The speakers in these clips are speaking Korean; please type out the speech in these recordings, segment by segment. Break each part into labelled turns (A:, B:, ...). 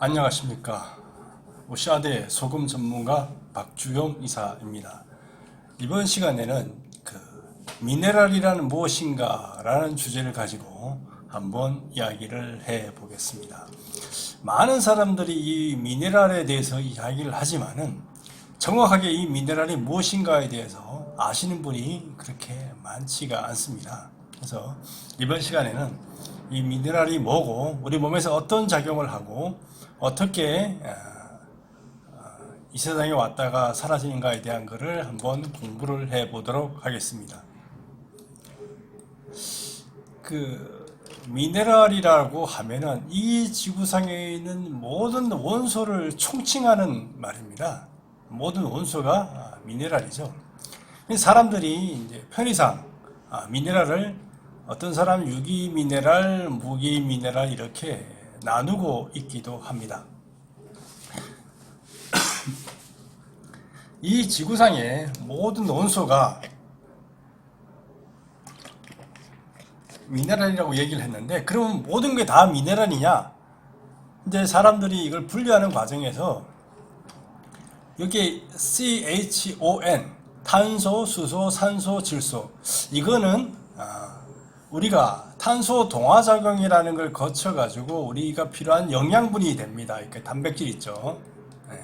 A: 안녕하십니까. 오샤드의 소금 전문가 박주용 이사입니다. 이번 시간에는 미네랄이란 무엇인가 라는 주제를 가지고 한번 이야기를 해 보겠습니다. 많은 사람들이 이 미네랄에 대해서 이야기를 하지만은 정확하게 이 미네랄이 무엇인가에 대해서 아시는 분이 그렇게 많지가 않습니다. 그래서 이번 시간에는 이 미네랄이 뭐고 우리 몸에서 어떤 작용을 하고 어떻게 이 세상에 왔다가 사라지는가에 대한 것을 한번 공부를 해 보도록 하겠습니다. 미네랄이라고 하면은 이 지구상에 있는 모든 원소를 총칭하는 말입니다. 모든 원소가 미네랄이죠. 사람들이 이제 편의상 미네랄을 어떤 사람은 유기 미네랄, 무기 미네랄 이렇게 나누고 있기도 합니다. 이 지구상의 모든 원소가 미네랄이라고 얘기를 했는데, 그러면 모든 게 다 미네랄이냐? 이제 사람들이 이걸 분류하는 과정에서 여기 CHON, 탄소, 수소, 산소, 질소, 이거는 우리가 탄소 동화작용이라는 걸 거쳐가지고 우리가 필요한 영양분이 됩니다. 이렇게 단백질 있죠. 네.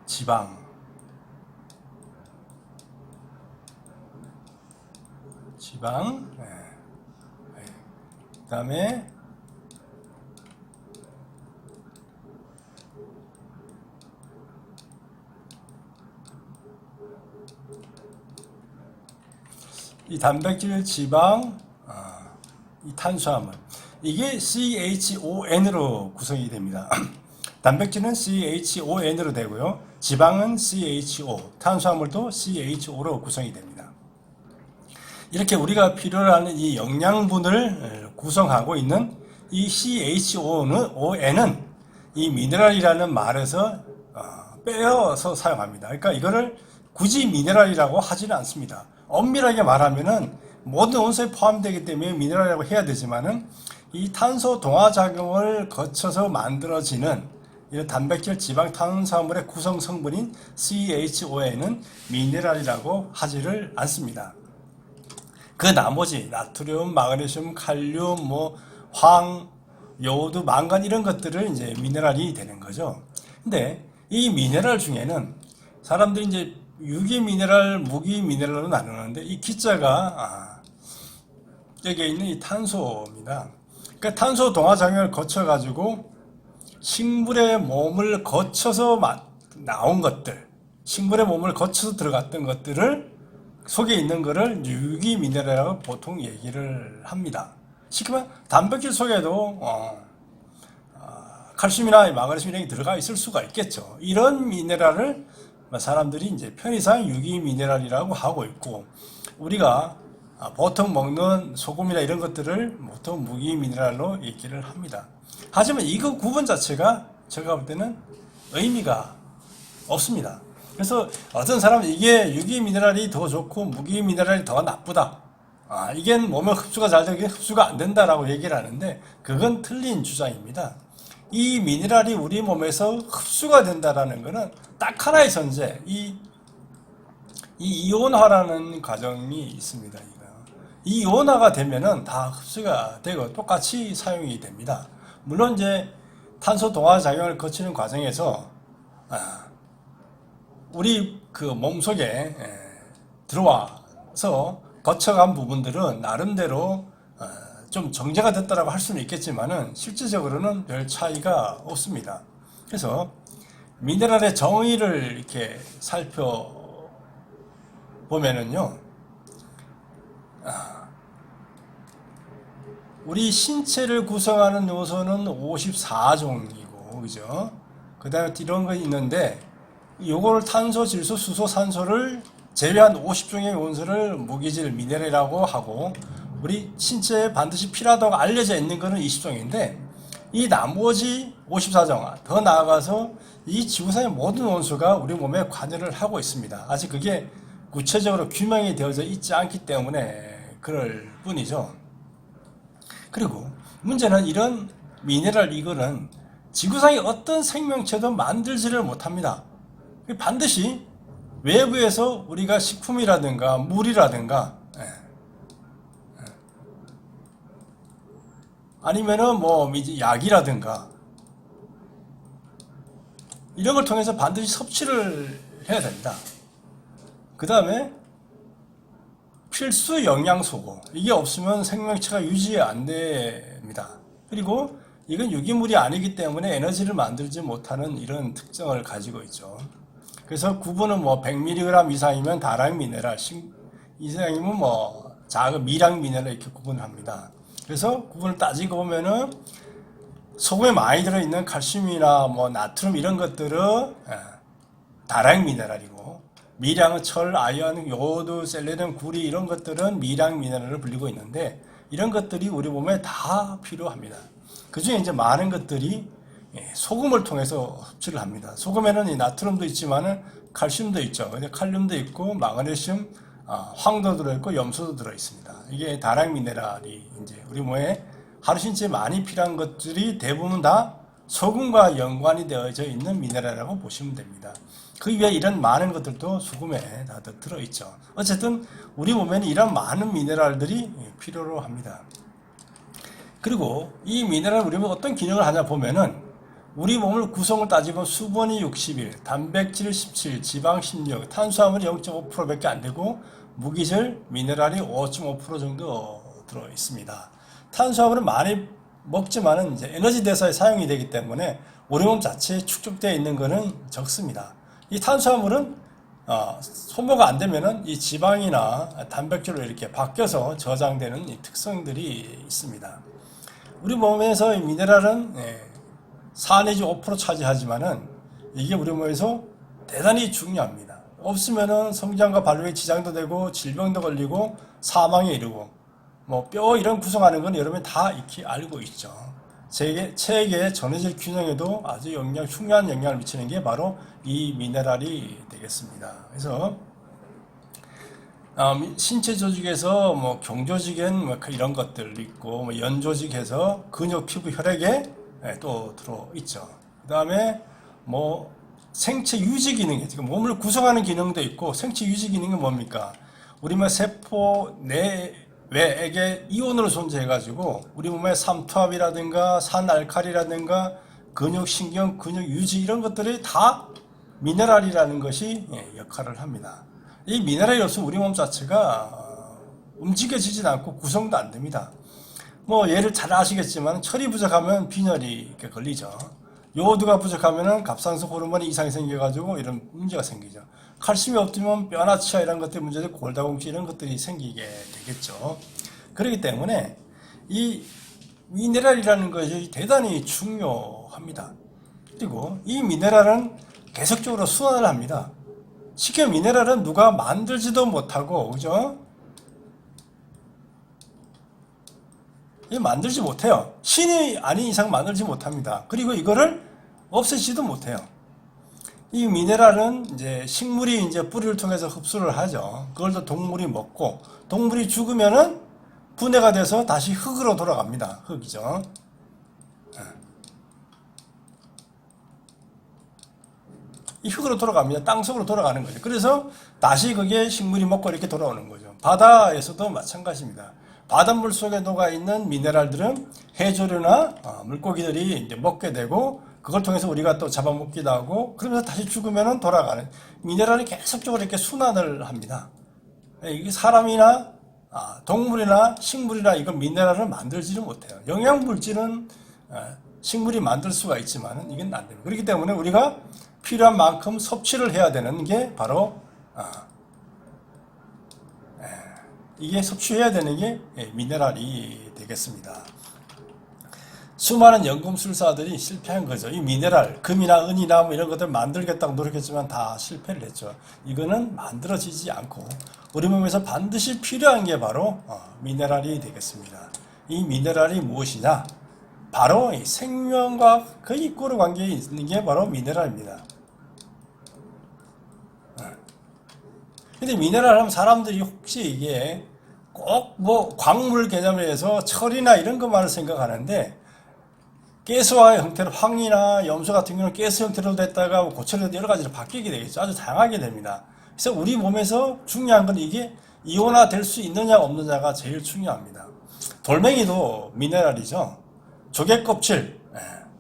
A: 지방, 네. 네. 그 다음에 이 단백질, 지방, 이 탄수화물, 이게 CHON으로 구성이 됩니다. 단백질은 CHON으로 되고요, 지방은 CHO, 탄수화물도 CHO로 구성이 됩니다. 이렇게 우리가 필요로 하는 이 영양분을 구성하고 있는 이 CHON은 이 미네랄이라는 말에서 빼어서 사용합니다. 그러니까 이거를 굳이 미네랄이라고 하지는 않습니다. 엄밀하게 말하면은 모든 원소에 포함되기 때문에 미네랄이라고 해야 되지만은 이 탄소 동화작용을 거쳐서 만들어지는 이런 단백질, 지방, 탄수화물의 구성 성분인 CHON은 미네랄이라고 하지를 않습니다. 그 나머지 나트륨, 마그네슘, 칼륨, 황, 요오드, 망간 이런 것들을 이제 미네랄이 되는 거죠. 근데 이 미네랄 중에는 사람들이 이제 유기 미네랄, 무기 미네랄로 나누는데, 이 기자가 여기에 있는 이 탄소입니다. 그러니까 탄소 동화작용을 거쳐가지고 식물의 몸을 거쳐서 나온 것들, 식물의 몸을 거쳐서 들어갔던 것들을 속에 있는 것을 유기 미네랄이라고 보통 얘기를 합니다. 쉽게 말하면 단백질 속에도 칼슘이나 마그네슘 이런 게 들어가 있을 수가 있겠죠. 이런 미네랄을 사람들이 이제 편의상 유기 미네랄이라고 하고 있고, 우리가 보통 먹는 소금이나 이런 것들을 보통 무기 미네랄로 얘기를 합니다. 하지만 이거 구분 자체가 제가 볼 때는 의미가 없습니다. 그래서 어떤 사람은 이게 유기 미네랄이 더 좋고 무기 미네랄이 더 나쁘다, 이게 몸에 흡수가 잘 되게 흡수가 안 된다라고 얘기를 하는데, 그건 틀린 주장입니다. 이 미네랄이 우리 몸에서 흡수가 된다라는 것은 딱 하나의 전제, 이 이온화라는 과정이 있습니다. 이 이온화가 되면은 다 흡수가 되고 똑같이 사용이 됩니다. 물론 이제 탄소 동화 작용을 거치는 과정에서 우리 그 몸속에 들어와서 거쳐간 부분들은 나름대로 좀 정제가 됐다라고 할 수는 있겠지만은 실질적으로는 별 차이가 없습니다. 그래서 미네랄의 정의를 이렇게 살펴보면은요, 우리 신체를 구성하는 요소는 54종이고, 그죠? 그 다음에 이런 거 있는데, 요거를 탄소, 질소, 수소, 산소를 제외한 50종의 원소를 무기질 미네랄이라고 하고, 우리 신체에 반드시 필요하다고 알려져 있는 것은 20종인데, 이 나머지 54종, 더 나아가서 이 지구상의 모든 원소가 우리 몸에 관여를 하고 있습니다. 아직 그게 구체적으로 규명이 되어져 있지 않기 때문에 그럴 뿐이죠. 그리고 문제는 이런 미네랄 이거는 지구상의 어떤 생명체도 만들지를 못합니다. 반드시 외부에서 우리가 식품이라든가 물이라든가 아니면은 뭐 약이라든가 이런 걸 통해서 반드시 섭취를 해야 됩니다. 그 다음에 필수 영양소고 이게 없으면 생명체가 유지 안 됩니다. 그리고 이건 유기물이 아니기 때문에 에너지를 만들지 못하는 이런 특성을 가지고 있죠. 그래서 구분은 뭐 100mg 이상이면 다량 미네랄, 이상이면 뭐 작은 미량 미네랄 이렇게 구분을 합니다. 그래서 구분을 따지고 보면은 소금에 많이 들어있는 칼슘이나 뭐 나트륨 이런 것들은 다량 미네랄이고, 미량은 철, 아연, 요오드, 셀레늄, 구리 이런 것들은 미량 미네랄을 불리고 있는데 이런 것들이 우리 몸에 다 필요합니다. 그 중에 이제 많은 것들이 소금을 통해서 섭취를 합니다. 소금에는 나트륨도 있지만은 칼슘도 있죠. 근데 칼륨도 있고 마그네슘, 황도 들어있고 염소도 들어있습니다. 이게 다량 미네랄이 이제 우리 몸에 하루신체 많이 필요한 것들이 대부분 다 소금과 연관이 되어져 있는 미네랄이라고 보시면 됩니다. 그 위에 이런 많은 것들도 소금에 다 들어있죠. 어쨌든 우리 몸에는 이런 많은 미네랄들이 필요로 합니다. 그리고 이 미네랄 우리 몸에 어떤 기능을 하냐 보면은 우리 몸을 구성을 따지면 수분이 61, 단백질 17, 지방 16, 탄수화물이 0.5%밖에 안 되고 무기질 미네랄이 5.5% 정도 들어 있습니다. 탄수화물은 많이 먹지만은 이제 에너지 대사에 사용이 되기 때문에 우리 몸 자체에 축적되어 있는 것은 적습니다. 이 탄수화물은 소모가 안 되면은 이 지방이나 단백질로 이렇게 바뀌어서 저장되는 이 특성들이 있습니다. 우리 몸에서 이 미네랄은 4 내지 5% 차지하지만은 이게 우리 몸에서 대단히 중요합니다. 없으면은 성장과 발육에 지장도 되고 질병도 걸리고 사망에 이르고 뭐 뼈 이런 구성하는 건 여러분이 다 익히 알고 있죠. 체계의 전해질 균형에도 아주 중요한 영향을 미치는 게 바로 이 미네랄이 되겠습니다. 그래서 신체 조직에서 뭐 경조직엔 뭐 이런 것들 있고 뭐 연조직에서 근육, 피부, 혈액에 또 들어 있죠. 그다음에 뭐 생체 유지 기능이 지금 몸을 구성하는 기능도 있고 생체 유지 기능은 뭡니까? 우리 몸 세포 내외에 이온으로 존재해가지고 우리 몸의 삼투압이라든가 산알칼리라든가 근육, 신경, 근육 유지 이런 것들이 다 미네랄이라는 것이 역할을 합니다. 이 미네랄이 없으면 우리 몸 자체가 움직여지진 않고 구성도 안 됩니다. 뭐 예를 잘 아시겠지만 철이 부족하면 빈혈이 걸리죠. 요오드가 부족하면은 갑상선 호르몬이 이상이 생겨가지고 이런 문제가 생기죠. 칼슘이 없으면 뼈나 치아 이런 것들 문제들 골다공증 이런 것들이 생기게 되겠죠. 그렇기 때문에 이 미네랄이라는 것이 대단히 중요합니다. 그리고 이 미네랄은 계속적으로 순환을 합니다. 쉽게 미네랄은 누가 만들지도 못하고, 그죠? 만들지 못해요. 신이 아닌 이상 만들지 못합니다. 그리고 이거를 없애지도 못해요. 이 미네랄은 이제 식물이 이제 뿌리를 통해서 흡수를 하죠. 그걸 또 동물이 먹고, 동물이 죽으면은 분해가 돼서 다시 흙으로 돌아갑니다. 흙이죠. 이 흙으로 돌아갑니다. 땅속으로 돌아가는 거죠. 그래서 다시 그게 식물이 먹고 이렇게 돌아오는 거죠. 바다에서도 마찬가지입니다. 바닷물 속에 녹아있는 미네랄들은 해조류나 물고기들이 이제 먹게 되고 그걸 통해서 우리가 또 잡아먹기도 하고 그러면서 다시 죽으면 돌아가는 미네랄이 계속적으로 이렇게 순환을 합니다. 이게 사람이나 동물이나 식물이나 이건 미네랄을 만들지를 못해요. 영양물질은 식물이 만들 수가 있지만 이건 안 됩니다. 그렇기 때문에 우리가 필요한 만큼 섭취를 해야 되는 게 바로 이게 섭취해야 되는 게 미네랄이 되겠습니다. 수많은 연금술사들이 실패한 거죠. 이 미네랄, 금이나 은이나 뭐 이런 것들 만들겠다고 노력했지만 다 실패를 했죠. 이거는 만들어지지 않고 우리 몸에서 반드시 필요한 게 바로 미네랄이 되겠습니다. 이 미네랄이 무엇이냐? 바로 이 생명과 거의 꼬르 관계에 있는 게 바로 미네랄입니다. 근데 미네랄 하면 사람들이 혹시 이게 꼭 뭐 광물 개념에서 철이나 이런 것만을 생각하는데 가스화의 형태로 황이나 염소 같은 경우는 가스 형태로 됐다가 고철로 여러 가지로 바뀌게 되겠죠. 아주 다양하게 됩니다. 그래서 우리 몸에서 중요한 건 이게 이온화 될 수 있느냐 없느냐가 제일 중요합니다. 돌멩이도 미네랄이죠. 조개 껍질,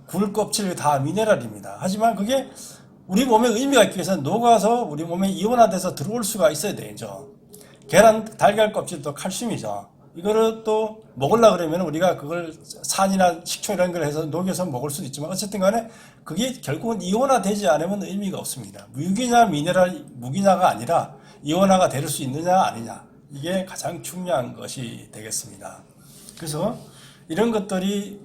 A: 굴 껍질 다 미네랄입니다. 하지만 그게 우리 몸에 의미가 있기 위해서 녹아서 우리 몸에 이온화돼서 들어올 수가 있어야 되죠. 계란, 달걀 껍질도 칼슘이죠. 이거를 또 먹으려고 그러면 우리가 그걸 산이나 식초 이런 걸 해서 녹여서 먹을 수도 있지만 어쨌든 간에 그게 결국은 이온화되지 않으면 의미가 없습니다. 무기냐 미네랄 무기냐가 아니라 이온화가 될 수 있느냐 아니냐 이게 가장 중요한 것이 되겠습니다. 그래서 이런 것들이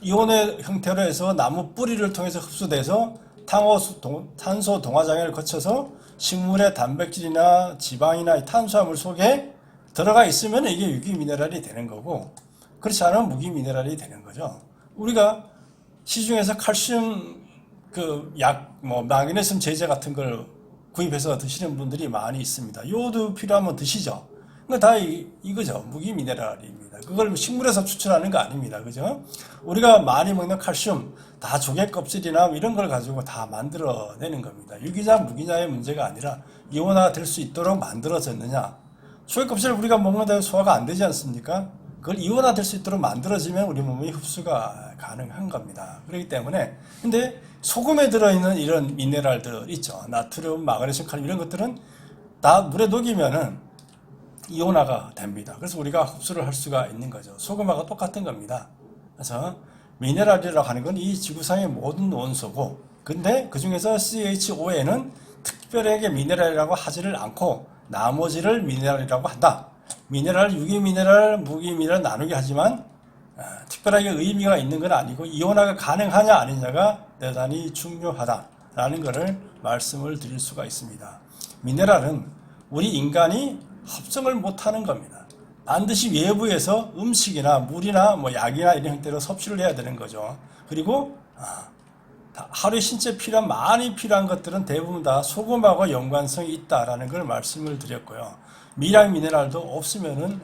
A: 이온의 형태로 해서 나무 뿌리를 통해서 흡수돼서 탄소 동화장애를 거쳐서 식물의 단백질이나 지방이나 탄수화물 속에 들어가 있으면 이게 유기미네랄이 되는 거고 그렇지 않으면 무기미네랄이 되는 거죠. 우리가 시중에서 칼슘 마그네슘 제제 같은 걸 구입해서 드시는 분들이 많이 있습니다. 요오드 필요하면 드시죠. 그거 다 이거죠. 무기미네랄입니다. 그걸 식물에서 추출하는 거 아닙니다. 그죠? 우리가 많이 먹는 칼슘 다 조개 껍질이나 이런 걸 가지고 다 만들어내는 겁니다. 유기냐 무기냐의 문제가 아니라 이온화 될 수 있도록 만들어졌느냐. 조개 껍질을 우리가 먹는데 소화가 안 되지 않습니까? 그걸 이온화 될 수 있도록 만들어지면 우리 몸의 흡수가 가능한 겁니다. 그렇기 때문에 근데 소금에 들어있는 이런 미네랄들 있죠. 나트륨, 마그네슘, 칼륨 이런 것들은 다 물에 녹이면은 이온화가 됩니다. 그래서 우리가 흡수를 할 수가 있는 거죠. 소금하고 똑같은 겁니다. 그래서 미네랄이라고 하는 건 이 지구상의 모든 원소고 근데 그 중에서 CHON은 특별하게 미네랄이라고 하지를 않고 나머지를 미네랄이라고 한다. 미네랄, 유기미네랄, 무기미네랄 나누게 하지만 특별하게 의미가 있는 건 아니고 이온화가 가능하냐 아니냐가 대단히 중요하다라는 것을 말씀을 드릴 수가 있습니다. 미네랄은 우리 인간이 합성을 못하는 겁니다. 반드시 외부에서 음식이나 물이나 약이나 이런 형태로 섭취를 해야 되는 거죠. 그리고 하루에 신체 필요한 많이 필요한 것들은 대부분 다 소금하고 연관성이 있다라는 걸 말씀을 드렸고요. 미량 미네랄도 없으면은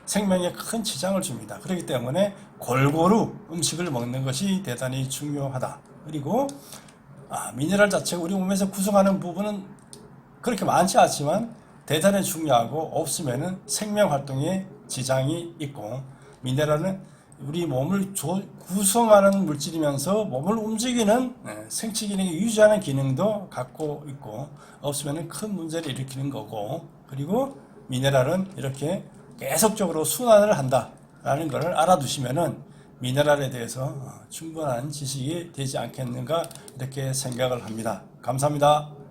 A: 생명에 큰 지장을 줍니다. 그렇기 때문에 골고루 음식을 먹는 것이 대단히 중요하다. 그리고 미네랄 자체가 우리 몸에서 구성하는 부분은 그렇게 많지 않지만 대단히 중요하고 없으면은 생명 활동에 지장이 있고 미네랄은 우리 몸을 구성하는 물질이면서 몸을 움직이는 생체 기능을 유지하는 기능도 갖고 있고 없으면 큰 문제를 일으키는 거고 그리고 미네랄은 이렇게 계속적으로 순환을 한다라는 것을 알아두시면은 미네랄에 대해서 충분한 지식이 되지 않겠는가 이렇게 생각을 합니다. 감사합니다.